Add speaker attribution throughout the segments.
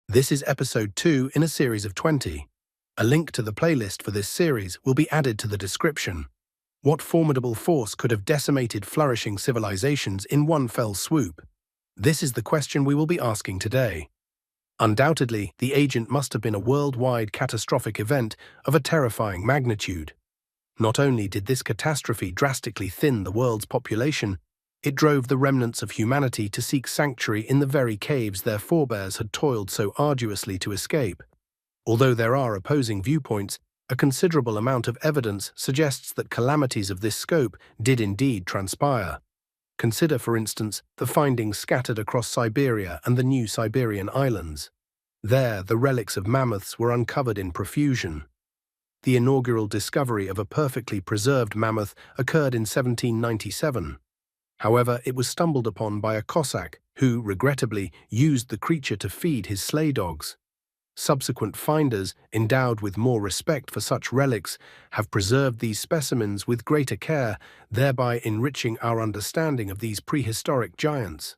Speaker 1: This is episode 2 in a series of 20. A link to the playlist for this series will be added to the description. What formidable force could have decimated flourishing civilizations in one fell swoop? This is the question we will be asking today. Undoubtedly, the agent must have been a worldwide catastrophic event of a terrifying magnitude. Not only did this catastrophe drastically thin the world's population, it drove the remnants of humanity to seek sanctuary in the very caves their forebears had toiled so arduously to escape. Although there are opposing viewpoints, a considerable amount of evidence suggests that calamities of this scope did indeed transpire. Consider, for instance, the findings scattered across Siberia and the New Siberian Islands. There, the relics of mammoths were uncovered in profusion. The inaugural discovery of a perfectly preserved mammoth occurred in 1797. However, it was stumbled upon by a Cossack who, regrettably, used the creature to feed his sleigh dogs. Subsequent finders, endowed with more respect for such relics, have preserved these specimens with greater care, thereby enriching our understanding of these prehistoric giants.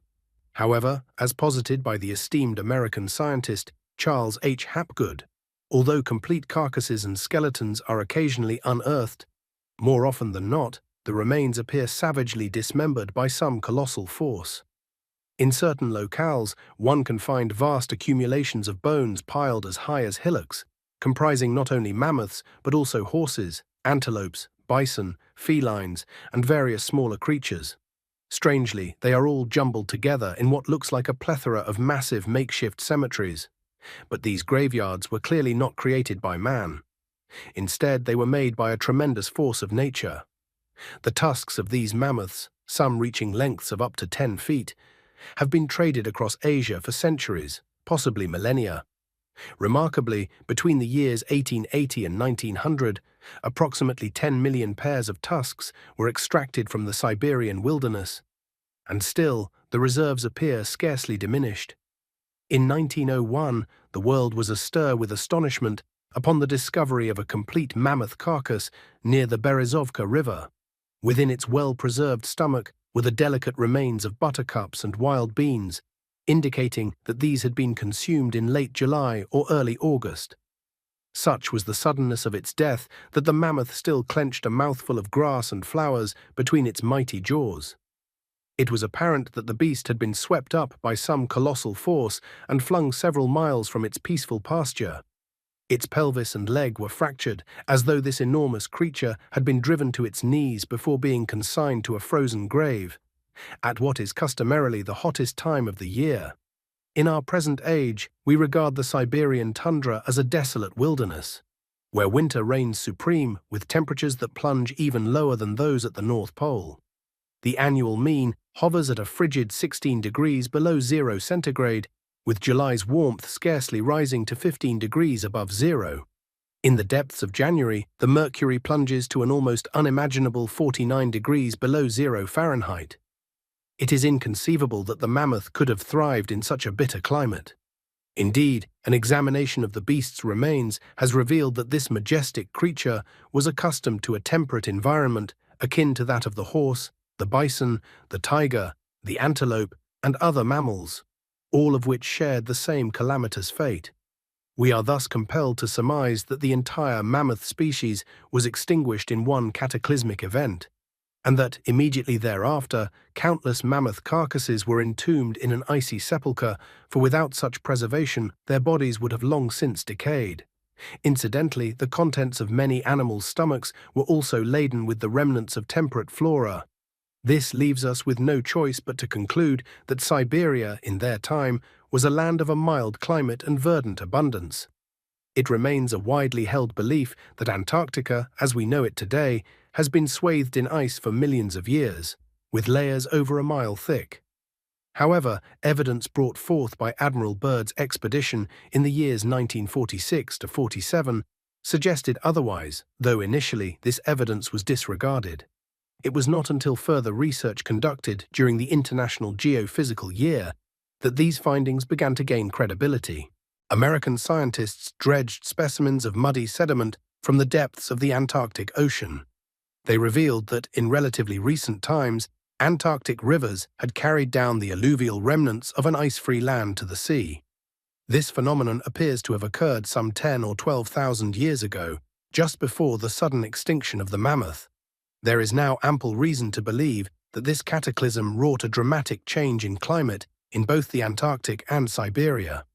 Speaker 1: However, as posited by the esteemed American scientist Charles H. Hapgood, although complete carcasses and skeletons are occasionally unearthed, more often than not, the remains appear savagely dismembered by some colossal force. In certain locales, one can find vast accumulations of bones piled as high as hillocks, comprising not only mammoths but also horses, antelopes, bison, felines, and various smaller creatures. Strangely, they are all jumbled together in what looks like a plethora of massive makeshift cemeteries. But these graveyards were clearly not created by man. Instead, they were made by a tremendous force of nature. The tusks of these mammoths, some reaching lengths of up to 10 feet, have been traded across Asia for centuries, possibly millennia. Remarkably, between the years 1880 and 1900, approximately 10 million pairs of tusks were extracted from the Siberian wilderness, and still the reserves appear scarcely diminished. In 1901, the world was astir with astonishment upon the discovery of a complete mammoth carcass near the Berezovka River. Within its well-preserved stomach were the delicate remains of buttercups and wild beans, indicating that these had been consumed in late July or early August. Such was the suddenness of its death that the mammoth still clenched a mouthful of grass and flowers between its mighty jaws. It was apparent that the beast had been swept up by some colossal force and flung several miles from its peaceful pasture. Its pelvis and leg were fractured, as though this enormous creature had been driven to its knees before being consigned to a frozen grave, at what is customarily the hottest time of the year. In our present age, we regard the Siberian tundra as a desolate wilderness, where winter reigns supreme with temperatures that plunge even lower than those at the North Pole. The annual mean hovers at a frigid 16 degrees below 0 centigrade, with July's warmth scarcely rising to 15 degrees above zero. In the depths of January, the mercury plunges to an almost unimaginable 49 degrees below 0 Fahrenheit. It is inconceivable that the mammoth could have thrived in such a bitter climate. Indeed, an examination of the beast's remains has revealed that this majestic creature was accustomed to a temperate environment akin to that of the horse, the bison, the tiger, the antelope, and other mammals, all of which shared the same calamitous fate. We are thus compelled to surmise that the entire mammoth species was extinguished in one cataclysmic event, and that, immediately thereafter, countless mammoth carcasses were entombed in an icy sepulchre, for without such preservation their bodies would have long since decayed. Incidentally, the contents of many animals' stomachs were also laden with the remnants of temperate flora. This leaves us with no choice but to conclude that Siberia, in their time, was a land of a mild climate and verdant abundance. It remains a widely held belief that Antarctica, as we know it today, has been swathed in ice for millions of years, with layers over a mile thick. However, evidence brought forth by Admiral Byrd's expedition in the years 1946 to 47 suggested otherwise, though initially this evidence was disregarded. It was not until further research conducted during the International Geophysical Year that these findings began to gain credibility. American scientists dredged specimens of muddy sediment from the depths of the Antarctic Ocean. They revealed that, in relatively recent times, Antarctic rivers had carried down the alluvial remnants of an ice-free land to the sea. This phenomenon appears to have occurred some 10 or 12,000 years ago, just before the sudden extinction of the mammoth. There is now ample reason to believe that this cataclysm wrought a dramatic change in climate in both the Antarctic and Siberia.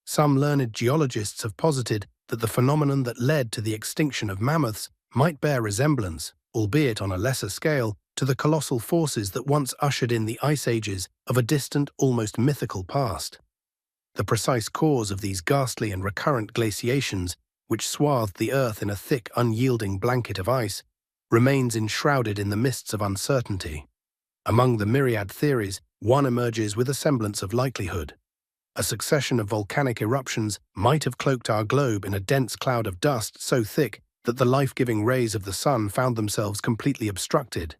Speaker 1: Some learned geologists have posited that the phenomenon that led to the extinction of mammoths might bear resemblance, albeit on a lesser scale, to the colossal forces that once ushered in the ice ages of a distant, almost mythical past. The precise cause of these ghastly and recurrent glaciations, which swathed the Earth in a thick, unyielding blanket of ice, remains enshrouded in the mists of uncertainty. Among the myriad theories, one emerges with a semblance of likelihood. A succession of volcanic eruptions might have cloaked our globe in a dense cloud of dust so thick that the life-giving rays of the sun found themselves completely obstructed.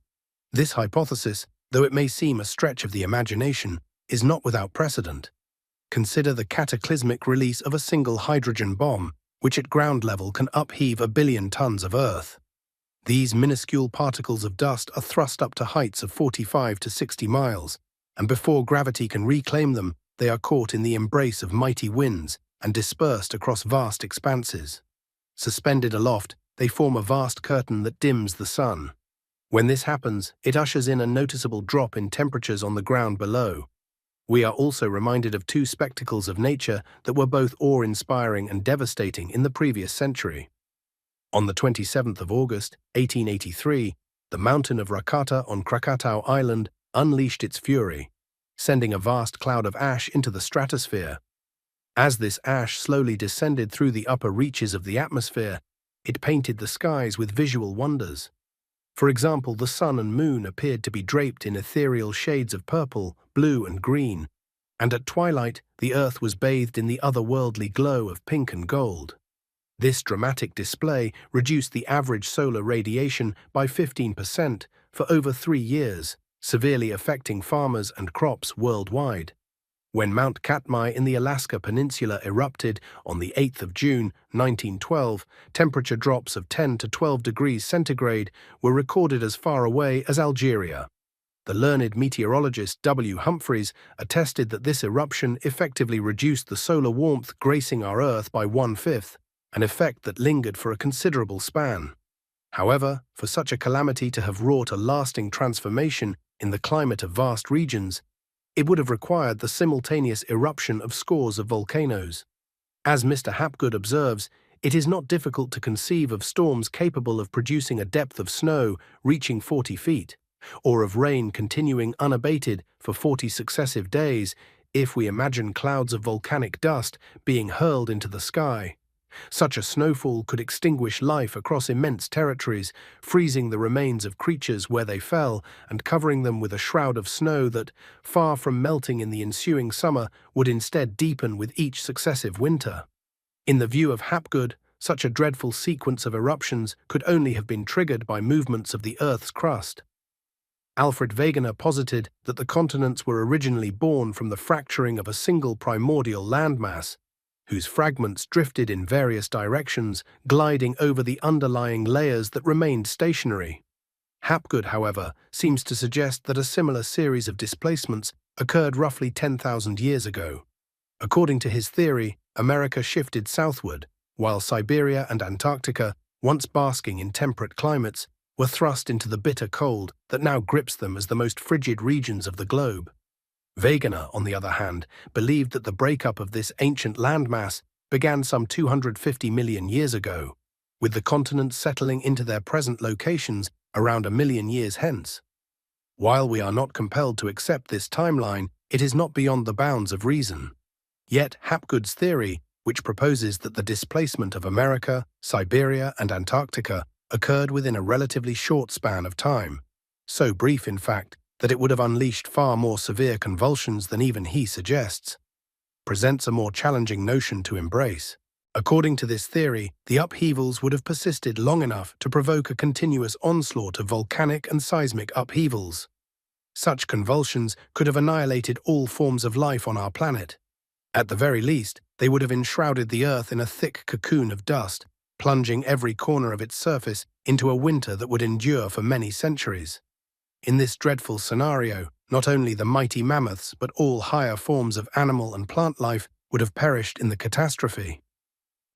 Speaker 1: This hypothesis, though it may seem a stretch of the imagination, is not without precedent. Consider the cataclysmic release of a single hydrogen bomb, which at ground level can upheave 1 billion tons of Earth. These minuscule particles of dust are thrust up to heights of 45 to 60 miles, and before gravity can reclaim them, they are caught in the embrace of mighty winds and dispersed across vast expanses. Suspended aloft, they form a vast curtain that dims the sun. When this happens, it ushers in a noticeable drop in temperatures on the ground below. We are also reminded of two spectacles of nature that were both awe-inspiring and devastating in the previous century. On the 27th of August, 1883, the mountain of Rakata on Krakatau Island unleashed its fury, sending a vast cloud of ash into the stratosphere. As this ash slowly descended through the upper reaches of the atmosphere, it painted the skies with visual wonders. For example, the sun and moon appeared to be draped in ethereal shades of purple, blue, and green, and at twilight, the Earth was bathed in the otherworldly glow of pink and gold. This dramatic display reduced the average solar radiation by 15% for over 3 years, severely affecting farmers and crops worldwide. When Mount Katmai in the Alaska Peninsula erupted on the 8th of June, 1912, temperature drops of 10 to 12 degrees centigrade were recorded as far away as Algeria. The learned meteorologist W. Humphreys attested that this eruption effectively reduced the solar warmth gracing our Earth by 1/5, an effect that lingered for a considerable span. However, for such a calamity to have wrought a lasting transformation in the climate of vast regions, it would have required the simultaneous eruption of scores of volcanoes. As Mr. Hapgood observes, it is not difficult to conceive of storms capable of producing a depth of snow reaching 40 feet, or of rain continuing unabated for 40 successive days if we imagine clouds of volcanic dust being hurled into the sky. Such a snowfall could extinguish life across immense territories, freezing the remains of creatures where they fell and covering them with a shroud of snow that, far from melting in the ensuing summer, would instead deepen with each successive winter. In the view of Hapgood, such a dreadful sequence of eruptions could only have been triggered by movements of the Earth's crust. Alfred Wegener posited that the continents were originally born from the fracturing of a single primordial landmass, whose fragments drifted in various directions, gliding over the underlying layers that remained stationary. Hapgood, however, seems to suggest that a similar series of displacements occurred roughly 10,000 years ago. According to his theory, America shifted southward, while Siberia and Antarctica, once basking in temperate climates, were thrust into the bitter cold that now grips them as the most frigid regions of the globe. Wegener, on the other hand, believed that the breakup of this ancient landmass began some 250 million years ago, with the continents settling into their present locations around 1 million years hence. While we are not compelled to accept this timeline, it is not beyond the bounds of reason. Yet Hapgood's theory, which proposes that the displacement of America, Siberia, and Antarctica occurred within a relatively short span of time, so brief, in fact, that it would have unleashed far more severe convulsions than even he suggests, presents a more challenging notion to embrace. According to this theory, the upheavals would have persisted long enough to provoke a continuous onslaught of volcanic and seismic upheavals. Such convulsions could have annihilated all forms of life on our planet. At the very least, they would have enshrouded the Earth in a thick cocoon of dust, plunging every corner of its surface into a winter that would endure for many centuries. In this dreadful scenario, not only the mighty mammoths but all higher forms of animal and plant life would have perished in the catastrophe.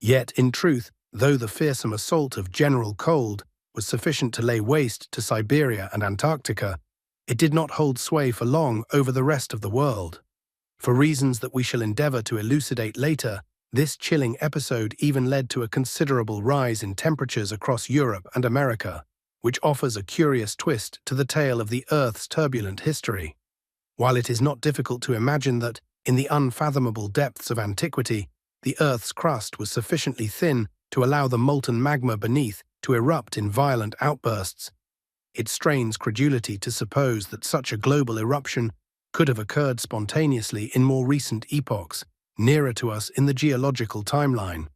Speaker 1: Yet, in truth, though the fearsome assault of General Cold was sufficient to lay waste to Siberia and Antarctica, it did not hold sway for long over the rest of the world. For reasons that we shall endeavor to elucidate later, this chilling episode even led to a considerable rise in temperatures across Europe and America, which offers a curious twist to the tale of the Earth's turbulent history. While it is not difficult to imagine that, in the unfathomable depths of antiquity, the Earth's crust was sufficiently thin to allow the molten magma beneath to erupt in violent outbursts, it strains credulity to suppose that such a global eruption could have occurred spontaneously in more recent epochs, nearer to us in the geological timeline.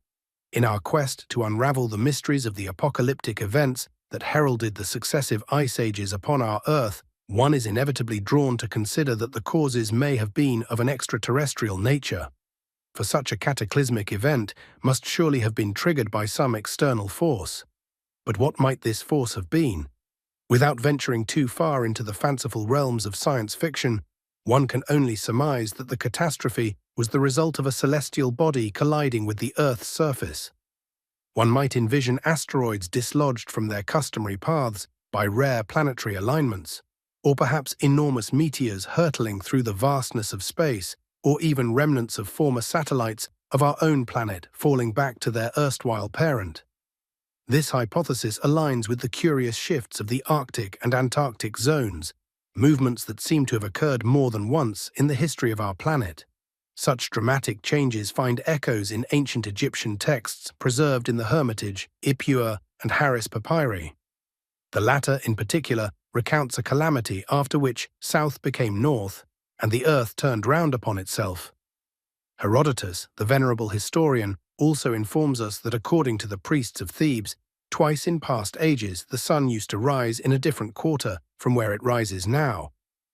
Speaker 1: In our quest to unravel the mysteries of the apocalyptic events that heralded the successive ice ages upon our Earth, one is inevitably drawn to consider that the causes may have been of an extraterrestrial nature. For such a cataclysmic event must surely have been triggered by some external force. But what might this force have been? Without venturing too far into the fanciful realms of science fiction, one can only surmise that the catastrophe was the result of a celestial body colliding with the Earth's surface. One might envision asteroids dislodged from their customary paths by rare planetary alignments, or perhaps enormous meteors hurtling through the vastness of space, or even remnants of former satellites of our own planet falling back to their erstwhile parent. This hypothesis aligns with the curious shifts of the Arctic and Antarctic zones, movements that seem to have occurred more than once in the history of our planet. Such dramatic changes find echoes in ancient Egyptian texts preserved in the Hermitage, Ipuwer, and Harris papyri. The latter, in particular, recounts a calamity after which south became north, and the earth turned round upon itself. Herodotus, the venerable historian, also informs us that according to the priests of Thebes, twice in past ages the sun used to rise in a different quarter from where it rises now,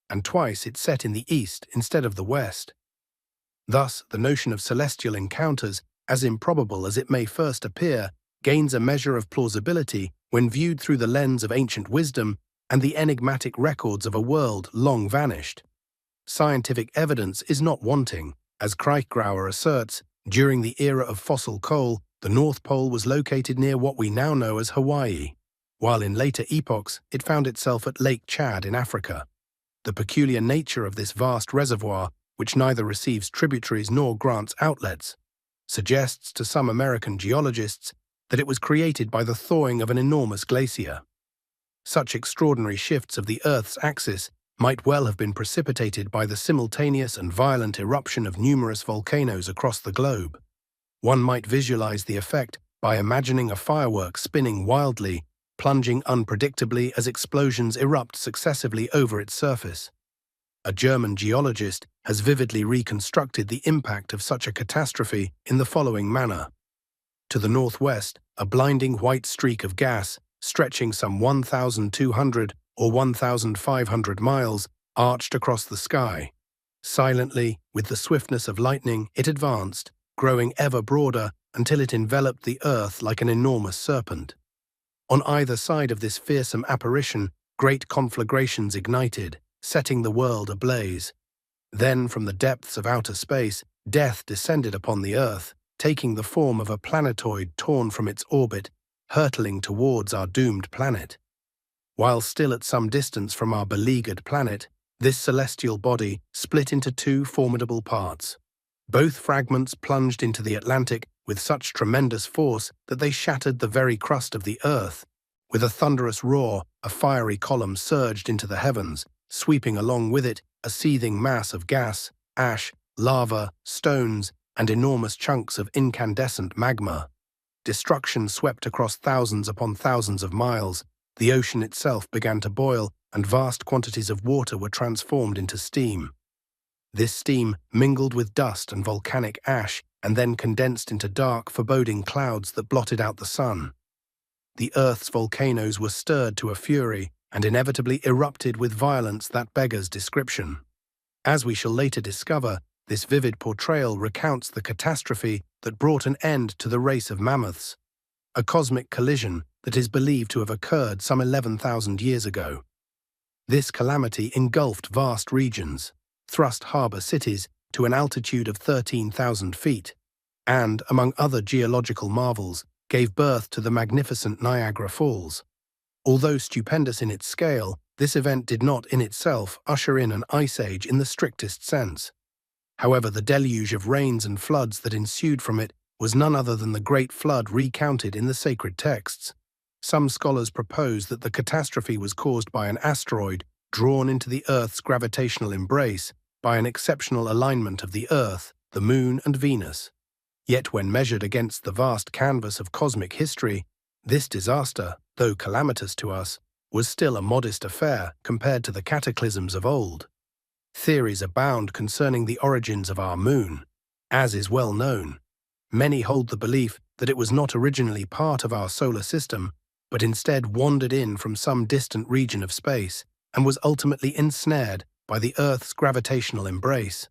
Speaker 1: and twice it set in the east instead of the west. Thus, the notion of celestial encounters, as improbable as it may first appear, gains a measure of plausibility when viewed through the lens of ancient wisdom and the enigmatic records of a world long vanished. Scientific evidence is not wanting. As Kraichgauer asserts, during the era of fossil coal, the North Pole was located near what we now know as Hawaii, while in later epochs it found itself at Lake Chad in Africa. The peculiar nature of this vast reservoir, which neither receives tributaries nor grants outlets, suggests to some American geologists that it was created by the thawing of an enormous glacier. Such extraordinary shifts of the Earth's axis might well have been precipitated by the simultaneous and violent eruption of numerous volcanoes across the globe. One might visualize the effect by imagining a firework spinning wildly, plunging unpredictably as explosions erupt successively over its surface. A German geologist has vividly reconstructed the impact of such a catastrophe in the following manner. To the northwest, a blinding white streak of gas, stretching some 1,200 or 1,500 miles, arched across the sky. Silently, with the swiftness of lightning, it advanced, growing ever broader until it enveloped the earth like an enormous serpent. On either side of this fearsome apparition, great conflagrations ignited, setting the world ablaze. Then, from the depths of outer space, death descended upon the earth, taking the form of a planetoid torn from its orbit, hurtling towards our doomed planet. While still at some distance from our beleaguered planet, this celestial body split into two formidable parts. Both fragments plunged into the Atlantic with such tremendous force that they shattered the very crust of the earth. With a thunderous roar, a fiery column surged into the heavens, sweeping along with it a seething mass of gas, ash, lava, stones, and enormous chunks of incandescent magma. Destruction swept across thousands upon thousands of miles. The ocean itself began to boil, and vast quantities of water were transformed into steam. This steam mingled with dust and volcanic ash, and then condensed into dark, foreboding clouds that blotted out the sun. The Earth's volcanoes were stirred to a fury, and inevitably erupted with violence that beggars description. As we shall later discover, this vivid portrayal recounts the catastrophe that brought an end to the race of mammoths, a cosmic collision that is believed to have occurred some 11,000 years ago. This calamity engulfed vast regions, thrust harbor cities to an altitude of 13,000 feet, and, among other geological marvels, gave birth to the magnificent Niagara Falls. Although stupendous in its scale, this event did not in itself usher in an ice age in the strictest sense. However, the deluge of rains and floods that ensued from it was none other than the Great Flood recounted in the sacred texts. Some scholars propose that the catastrophe was caused by an asteroid drawn into the Earth's gravitational embrace by an exceptional alignment of the Earth, the Moon, and Venus. Yet when measured against the vast canvas of cosmic history, this disaster, though calamitous to us, was still a modest affair compared to the cataclysms of old. Theories abound concerning the origins of our Moon. As is well known, many hold the belief that it was not originally part of our solar system, but instead wandered in from some distant region of space and was ultimately ensnared by the Earth's gravitational embrace.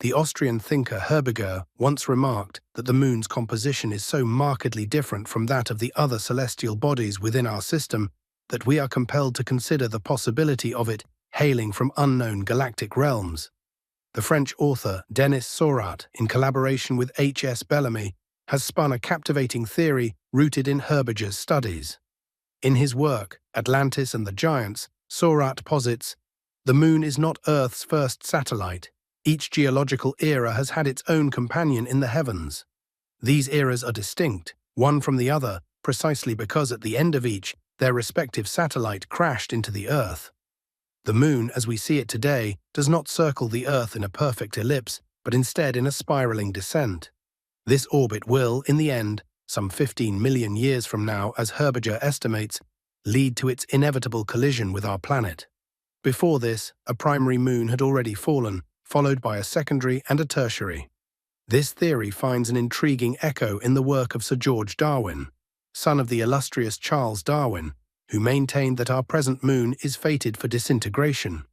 Speaker 1: The Austrian thinker Herbigger once remarked that the Moon's composition is so markedly different from that of the other celestial bodies within our system that we are compelled to consider the possibility of it hailing from unknown galactic realms. The French author Denis Seurat, in collaboration with H.S. Bellamy, has spun a captivating theory rooted in Herbigger's studies. In his work, Atlantis and the Giants, Seurat posits, the Moon is not Earth's first satellite. Each geological era has had its own companion in the heavens. These eras are distinct, one from the other, precisely because at the end of each, their respective satellite crashed into the Earth. The Moon, as we see it today, does not circle the Earth in a perfect ellipse, but instead in a spiraling descent. This orbit will, in the end, some 15 million years from now, as Herbigger estimates, lead to its inevitable collision with our planet. Before this, a primary moon had already fallen, followed by a secondary and a tertiary. This theory finds an intriguing echo in the work of Sir George Darwin, son of the illustrious Charles Darwin, who maintained that our present moon is fated for disintegration.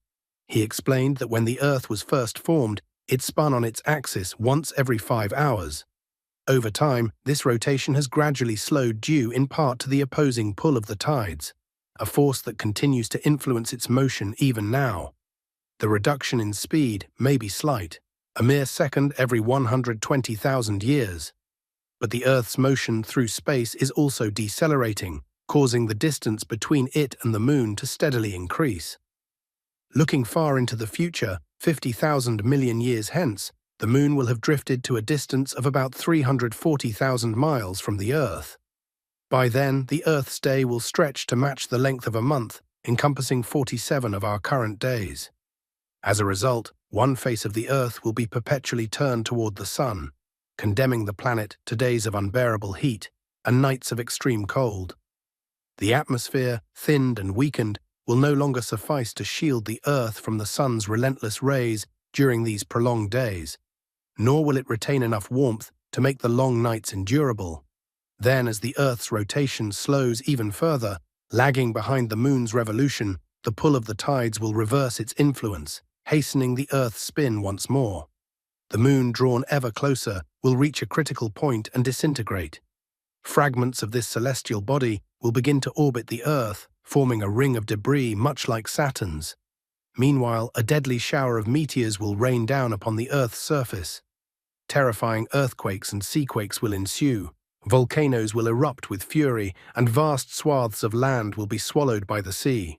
Speaker 1: He explained that when the Earth was first formed, it spun on its axis once every 5 hours. Over time, this rotation has gradually slowed due in part to the opposing pull of the tides, a force that continues to influence its motion even now. The reduction in speed may be slight, a mere second every 120,000 years. But the Earth's motion through space is also decelerating, causing the distance between it and the Moon to steadily increase. Looking far into the future, 50,000 million years hence, the Moon will have drifted to a distance of about 340,000 miles from the Earth. By then, the Earth's day will stretch to match the length of a month, encompassing 47 of our current days. As a result, one face of the Earth will be perpetually turned toward the Sun, condemning the planet to days of unbearable heat and nights of extreme cold. The atmosphere, thinned and weakened, will no longer suffice to shield the Earth from the Sun's relentless rays during these prolonged days, nor will it retain enough warmth to make the long nights endurable. Then, as the Earth's rotation slows even further, lagging behind the Moon's revolution, the pull of the tides will reverse its influence, hastening the Earth's spin once more. The Moon, drawn ever closer, will reach a critical point and disintegrate. Fragments of this celestial body will begin to orbit the Earth, forming a ring of debris much like Saturn's. Meanwhile, a deadly shower of meteors will rain down upon the Earth's surface. Terrifying earthquakes and seaquakes will ensue. Volcanoes will erupt with fury, and vast swaths of land will be swallowed by the sea.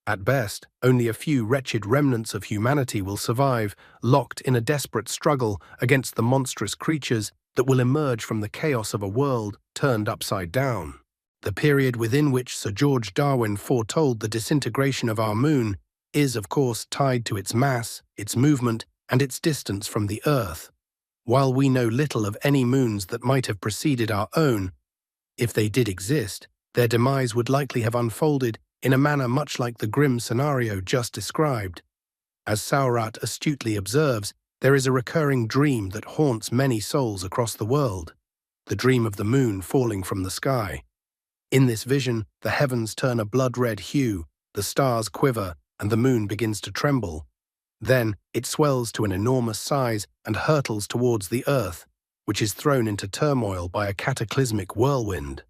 Speaker 1: At best, only a few wretched remnants of humanity will survive, locked in a desperate struggle against the monstrous creatures that will emerge from the chaos of a world turned upside down. The period within which Sir George Darwin foretold the disintegration of our Moon is, of course, tied to its mass, its movement, and its distance from the Earth. While we know little of any moons that might have preceded our own, if they did exist, their demise would likely have unfolded in a manner much like the grim scenario just described. As Seurat astutely observes, there is a recurring dream that haunts many souls across the world, the dream of the Moon falling from the sky. In this vision, the heavens turn a blood-red hue, the stars quiver, and the Moon begins to tremble. Then, it swells to an enormous size and hurtles towards the Earth, which is thrown into turmoil by a cataclysmic whirlwind.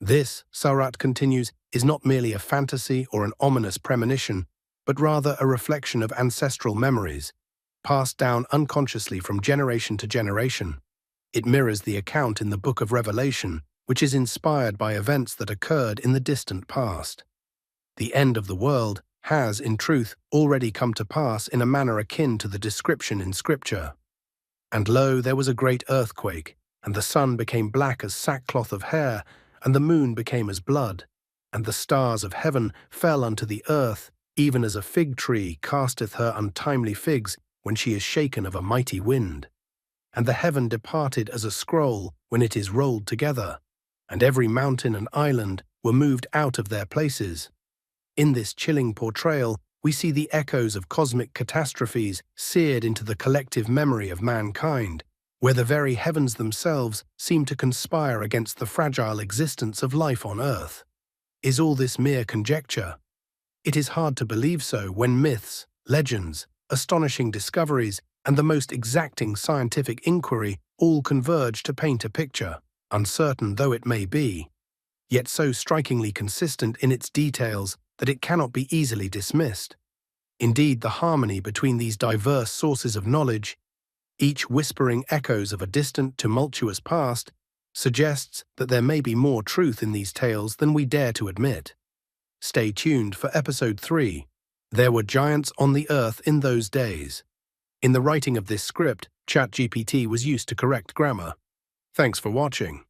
Speaker 1: This, Seurat continues, is not merely a fantasy or an ominous premonition, but rather a reflection of ancestral memories, passed down unconsciously from generation to generation. It mirrors the account in the Book of Revelation, which is inspired by events that occurred in the distant past. The end of the world has, in truth, already come to pass in a manner akin to the description in Scripture. And lo, there was a great earthquake, and the sun became black as sackcloth of hair, and the moon became as blood, and the stars of heaven fell unto the earth, even as a fig tree casteth her untimely figs when she is shaken of a mighty wind. And the heaven departed as a scroll when it is rolled together, and every mountain and island were moved out of their places. In this chilling portrayal, we see the echoes of cosmic catastrophes seared into the collective memory of mankind, where the very heavens themselves seem to conspire against the fragile existence of life on Earth. Is all this mere conjecture? It is hard to believe so when myths, legends, astonishing discoveries, and the most exacting scientific inquiry all converge to paint a picture, uncertain though it may be, yet so strikingly consistent in its details that it cannot be easily dismissed. Indeed, the harmony between these diverse sources of knowledge, each whispering echoes of a distant, tumultuous past, suggests that there may be more truth in these tales than we dare to admit. Stay tuned for Episode 3. There were giants on the earth in those days. In the writing of this script, ChatGPT was used to correct grammar. Thanks for watching.